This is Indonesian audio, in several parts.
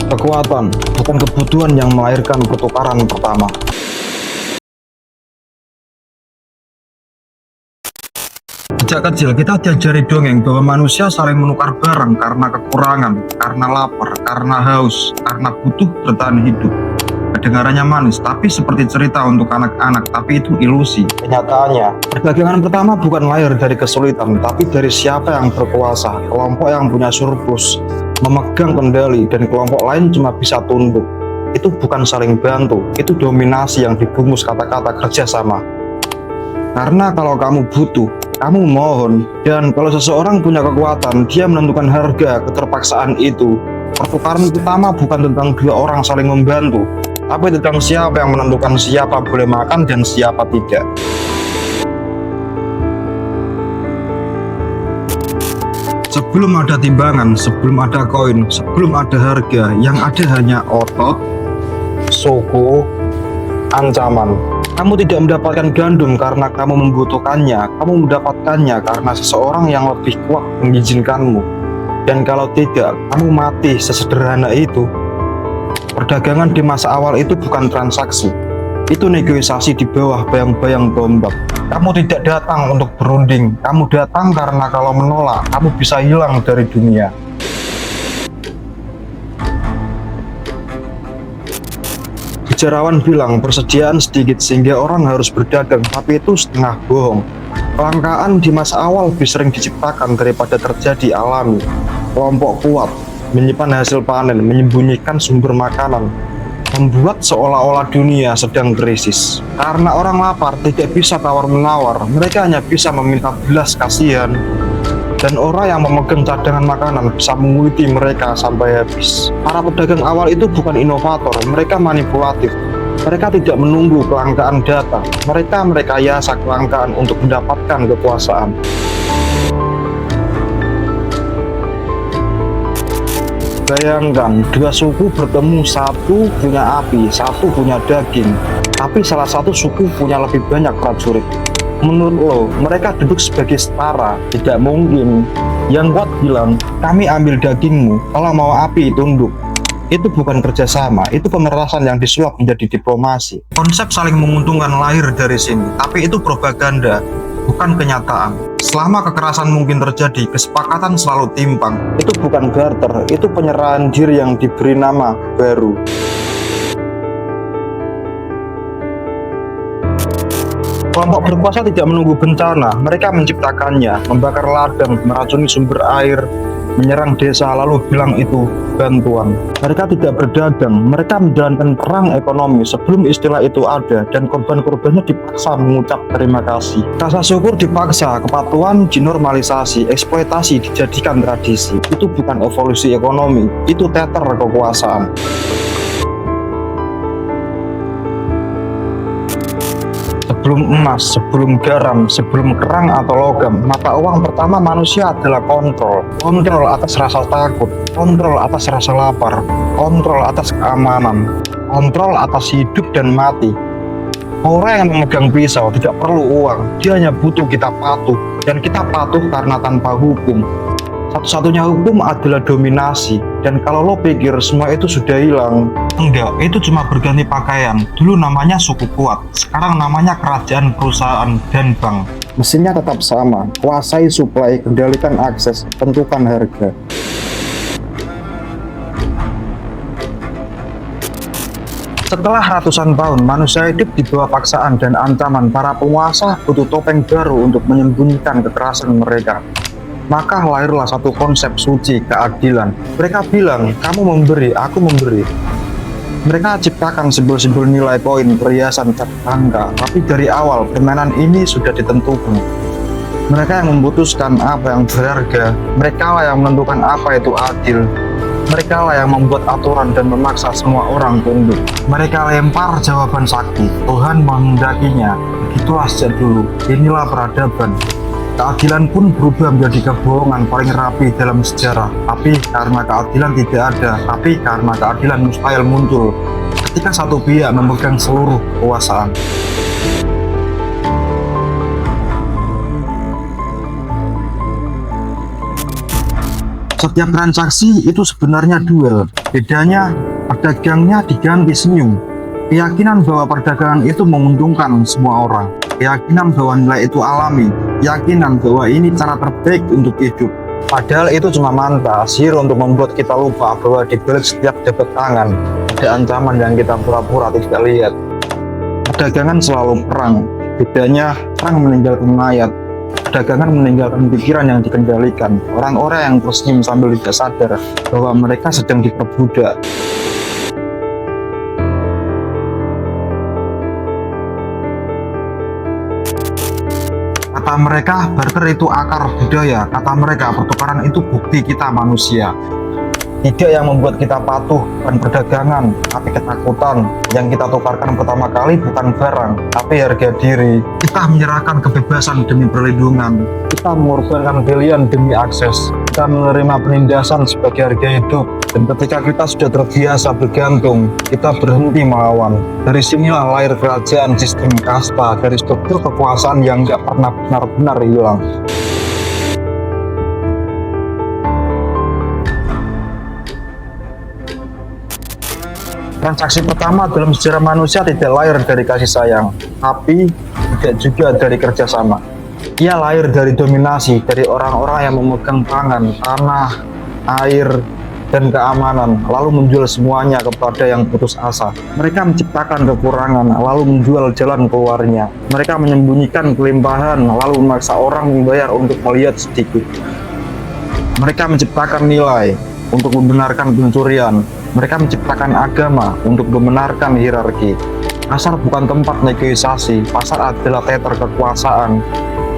Kekuatan bukan kebutuhan yang melahirkan pertukaran pertama. Sejak kecil kita diajari dongeng bahwa manusia saling menukar barang karena kekurangan, karena lapar, karena haus, karena butuh bertahan hidup. Kedengarannya manis, tapi seperti cerita untuk anak-anak, tapi itu ilusi. Kenyataannya, perdagangan pertama bukan lahir dari kesulitan, tapi dari siapa yang berkuasa, kelompok yang punya surplus, memegang kendali, dan kelompok lain cuma bisa tunduk. Itu bukan saling bantu, itu dominasi yang dibungkus kata-kata kerjasama. Karena kalau kamu butuh, kamu mohon, dan kalau seseorang punya kekuatan, dia menentukan harga keterpaksaan itu. Pertukaran pertama bukan tentang dua orang saling membantu, tapi tentang siapa yang menentukan siapa boleh makan dan siapa tidak. Sebelum ada timbangan, sebelum ada koin, sebelum ada harga, yang ada hanya otot, suku, ancaman. Kamu tidak mendapatkan gandum karena kamu membutuhkannya, kamu mendapatkannya karena seseorang yang lebih kuat mengizinkanmu. Dan kalau tidak, kamu mati. Sesederhana itu. Perdagangan di masa awal itu bukan transaksi, itu negosiasi di bawah bayang-bayang tombak. Kamu tidak datang untuk berunding, kamu datang karena kalau menolak, kamu bisa hilang dari dunia. Sejarawan bilang persediaan sedikit sehingga orang harus berdagang, tapi itu setengah bohong. Kelangkaan di masa awal lebih sering diciptakan daripada terjadi alami. Kelompok kuat menyimpan hasil panen, menyembunyikan sumber makanan, membuat seolah-olah dunia sedang krisis. Karena orang lapar tidak bisa tawar-menawar, mereka hanya bisa meminta belas kasihan. Dan orang yang memegang cadangan makanan bisa menguliti mereka sampai habis. Para pedagang awal itu bukan inovator, mereka manipulatif. Mereka tidak menunggu kelangkaan data, mereka merekayasa kelangkaan untuk mendapatkan kekuasaan. Bayangkan, dua suku bertemu, satu punya api, satu punya daging, tapi salah satu suku punya lebih banyak prajurit. Menurut lo, mereka duduk sebagai setara? Tidak mungkin. Yang kuat bilang, kami ambil dagingmu, kalau mau api tunduk. Itu bukan kerjasama, itu pemerasan yang disulap menjadi diplomasi. Konsep saling menguntungkan lahir dari sini, tapi itu propaganda, bukan kenyataan. Selama kekerasan mungkin terjadi, kesepakatan selalu timpang. Itu bukan barter, itu penyerahan diri yang diberi nama baru. Kelompok berkuasa tidak menunggu bencana, mereka menciptakannya, membakar ladang, meracuni sumber air, menyerang desa lalu bilang itu bantuan. Mereka tidak berdagang, mereka menjalankan perang ekonomi sebelum istilah itu ada, dan korban-korbannya dipaksa mengucap terima kasih. Rasa syukur dipaksa, kepatuhan dinormalisasi, eksploitasi dijadikan tradisi. Itu bukan evolusi ekonomi, itu teater kekuasaan. Sebelum emas, sebelum garam, sebelum kerang atau logam, mata uang pertama manusia adalah kontrol. Kontrol atas rasa takut, kontrol atas rasa lapar, kontrol atas keamanan, kontrol atas hidup dan mati. Orang yang memegang pisau tidak perlu uang, dia hanya butuh kita patuh, dan kita patuh karena tanpa hukum. Satu-satunya hukum adalah dominasi, dan kalau lo pikir semua itu sudah hilang, enggak, itu cuma berganti pakaian. Dulu namanya suku kuat, sekarang namanya kerajaan, perusahaan, dan bank. Mesinnya tetap sama, kuasai suplai, kendalikan akses, tentukan harga. Setelah ratusan tahun, manusia hidup di bawah paksaan dan ancaman. Para penguasa butuh topeng baru untuk menyembunyikan kekerasan mereka. Maka lahirlah satu konsep suci, keadilan. Mereka bilang, kamu memberi, aku memberi. Mereka ciptakan simbol-simbol nilai koin, perhiasan, cat angka. Tapi dari awal, permainan ini sudah ditentukan. Mereka yang memutuskan apa yang berharga. Mereka lah yang menentukan apa itu adil. Mereka lah yang membuat aturan dan memaksa semua orang tunduk. Mereka lempar jawaban sakti, Tuhan menghendakinya. Begitulah sejak dulu, inilah peradaban. Keadilan pun berubah menjadi kebohongan paling rapi dalam sejarah. Tapi karena keadilan tidak ada, tapi karena keadilan mustahil muncul ketika satu pihak memegang seluruh kekuasaan. Setiap transaksi itu sebenarnya duel. Bedanya, pedagangnya diganti senyum. Keyakinan bahwa perdagangan itu menguntungkan semua orang. Keyakinan bahwa nilai itu alami. Keyakinan bahwa ini cara terbaik untuk hidup. Padahal itu cuma manta, sihir untuk membuat kita lupa bahwa di balik setiap debat tangan ada ancaman yang kita pura-pura tidak lihat. Perdagangan selalu perang. Bedanya, perang meninggalkan mayat. Perdagangan meninggalkan pikiran yang dikendalikan. Orang-orang yang tersenyum sambil tidak sadar bahwa mereka sedang diperbudak. Kata mereka, barter itu akar budaya. Kata mereka, pertukaran itu bukti kita manusia. Tidak yang membuat kita patuh, bukan perdagangan, tapi ketakutan. Yang kita tukarkan pertama kali bukan barang, tapi harga diri. Kita menyerahkan kebebasan demi perlindungan. Kita mengorbankan pilihan demi akses. Kita menerima penindasan sebagai harga hidup. Dan ketika kita sudah terbiasa bergantung, kita berhenti melawan. Dari sinilah lahir kerajaan sistem kasta, dari struktur kekuasaan yang nggak pernah benar-benar hilang. Transaksi pertama dalam sejarah manusia tidak lahir dari kasih sayang, tapi tidak juga dari kerjasama. Ia lahir dari dominasi, dari orang-orang yang memegang pangan, tanah, air, dan keamanan, lalu menjual semuanya kepada yang putus asa. Mereka menciptakan kekurangan, lalu menjual jalan keluarnya. Mereka menyembunyikan kelimpahan, lalu memaksa orang membayar untuk melihat sedikit. Mereka menciptakan nilai untuk membenarkan pencurian. Mereka menciptakan agama untuk membenarkan hierarki. Pasar bukan tempat negosiasi, pasar adalah teater kekuasaan,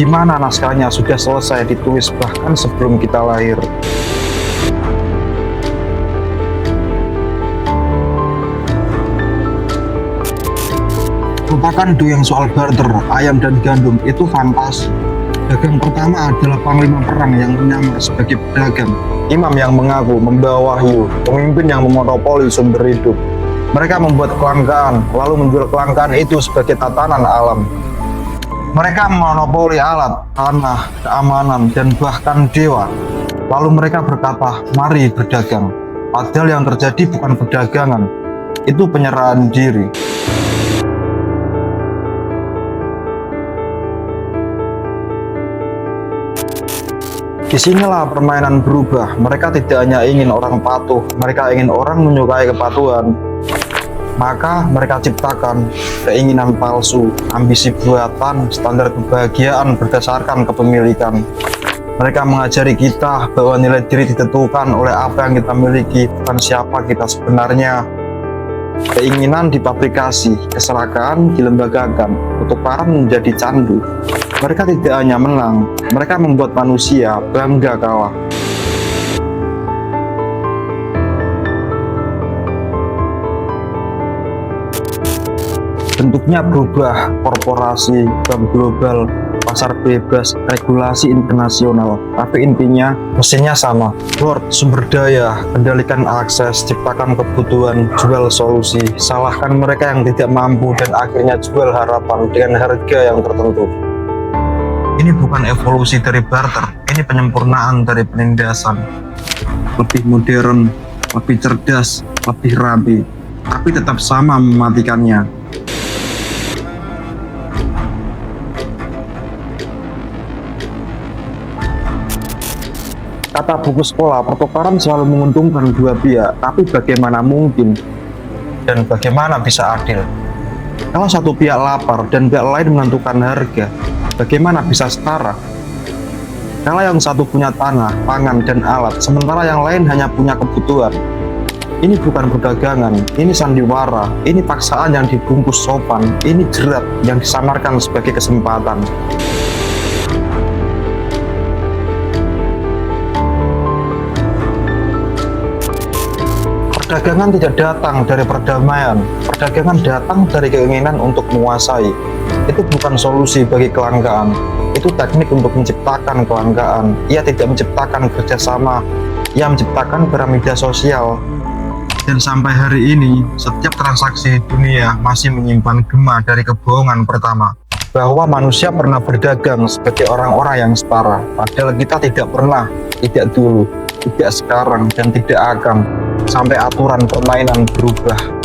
di mana naskahnya sudah selesai ditulis bahkan sebelum kita lahir. Lupakan doyang soal barter, ayam dan gandum, itu fantasi. Dagang pertama adalah panglima perang yang menyamar sebagai pedagang. Imam yang mengaku membawa wahyu, pemimpin yang memonopoli sumber hidup. Mereka membuat kelangkaan, lalu menjual kelangkaan itu sebagai tatanan alam. Mereka memonopoli alat, tanah, keamanan, dan bahkan dewa. Lalu mereka berkata, mari berdagang. Padahal yang terjadi bukan perdagangan, itu penyerahan diri. Disinilah permainan berubah. Mereka tidak hanya ingin orang patuh, mereka ingin orang menyukai kepatuhan. Maka mereka ciptakan keinginan palsu, ambisi buatan, standar kebahagiaan berdasarkan kepemilikan. Mereka mengajari kita bahwa nilai diri ditentukan oleh apa yang kita miliki, bukan siapa kita sebenarnya. Keinginan dipabrikasi, keserakahan dilembagakan, pertukaran menjadi candu. Mereka tidak hanya menang, mereka membuat manusia bangga kalah. Bentuknya berubah, korporasi, bank global, pasar bebas, regulasi internasional. Tapi intinya, mesinnya sama. Lord, sumber daya, kendalikan akses, ciptakan kebutuhan, jual solusi. Salahkan mereka yang tidak mampu dan akhirnya jual harapan dengan harga yang tertentu. Ini bukan evolusi dari barter, ini penyempurnaan dari penindasan. Lebih modern, lebih cerdas, lebih rapi, tapi tetap sama mematikannya. Kata buku sekolah, pertukaran selalu menguntungkan dua pihak, tapi bagaimana mungkin dan bagaimana bisa adil? Kalau satu pihak lapar dan pihak lain menentukan harga, bagaimana bisa setara? Kalau yang satu punya tanah, pangan, dan alat, sementara yang lain hanya punya kebutuhan. Ini bukan perdagangan, ini sandiwara, ini paksaan yang dibungkus sopan, ini jerat yang disamarkan sebagai kesempatan. Perdagangan tidak datang dari perdamaian, perdagangan datang dari keinginan untuk menguasai. Itu bukan solusi bagi kelangkaan, itu teknik untuk menciptakan kelangkaan. Ia tidak menciptakan kerjasama, ia menciptakan piramida sosial. Dan sampai hari ini, setiap transaksi dunia masih menyimpan gema dari kebohongan pertama, bahwa manusia pernah berdagang sebagai orang-orang yang setara, padahal kita tidak pernah, tidak dulu. tidak sekarang dan tidak akan sampai aturan permainan berubah.